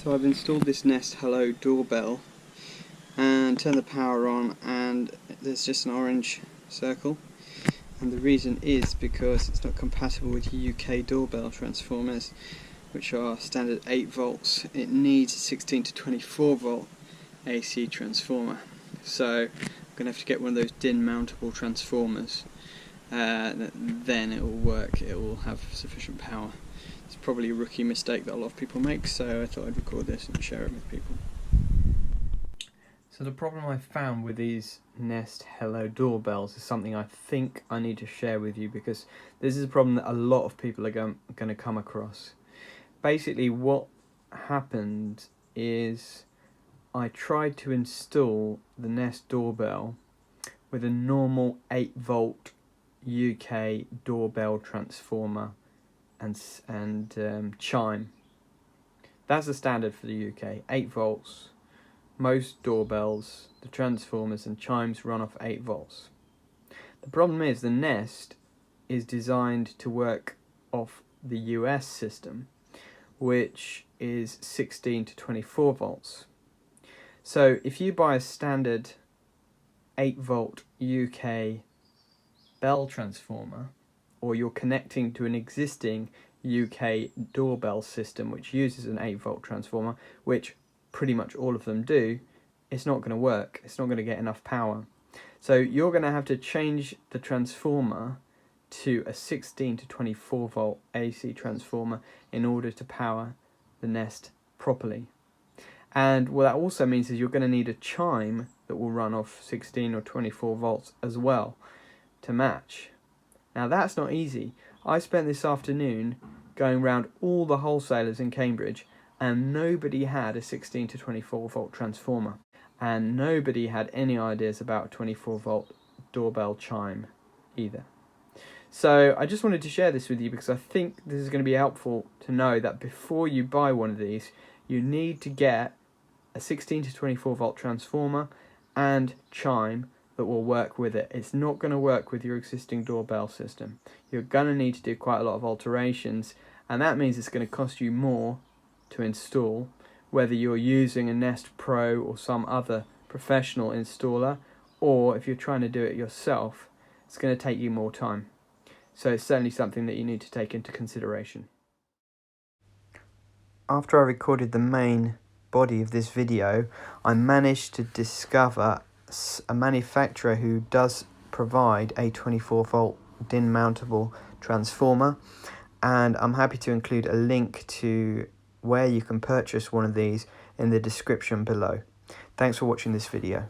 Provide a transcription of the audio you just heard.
So I've installed this Nest Hello doorbell and turned the power on, and there's just an orange circle, and the reason is because it's not compatible with UK doorbell transformers, which are standard 8 volts. It needs a 16 to 24 volt AC transformer, so I'm going to have to get one of those DIN mountable transformers. Then it will work, it will have sufficient power. It's probably a rookie mistake that a lot of people make, so I thought I'd record this and share it with people. So the problem I found with these Nest Hello doorbells is something I think I need to share with you, because this is a problem that a lot of people are going to come across. Basically what happened is I tried to install the Nest doorbell with a normal 8 volt UK doorbell transformer and chime. That's the standard for the UK, 8 volts. Most doorbells, the transformers and chimes run off 8 volts. The problem is the Nest is designed to work off the US system, which is 16 to 24 volts. So if you buy a standard 8 volt UK bell transformer, or you're connecting to an existing UK doorbell system which uses an 8 volt transformer, which pretty much all of them do, it's not going to work. It's not going to get enough power. So you're going to have to change the transformer to a 16 to 24 volt AC transformer in order to power the Nest properly. And what that also means is you're going to need a chime that will run off 16 or 24 volts as well to match. Now that's not easy. I spent this afternoon going around all the wholesalers in Cambridge, and nobody had a 16 to 24 volt transformer, and nobody had any ideas about a 24 volt doorbell chime either. So I just wanted to share this with you because I think this is going to be helpful to know that before you buy one of these, you need to get a 16 to 24 volt transformer and chime that will work with it. It's not going to work with your existing doorbell system. You're going to need to do quite a lot of alterations, and that means it's going to cost you more to install, whether you're using a Nest Pro or some other professional installer, or if you're trying to do it yourself, it's going to take you more time. So it's certainly something that you need to take into consideration. After I recorded the main body of this video, I managed to discover a manufacturer who does provide a 24 volt DIN mountable transformer, and I'm happy to include a link to where you can purchase one of these in the description below. Thanks for watching this video.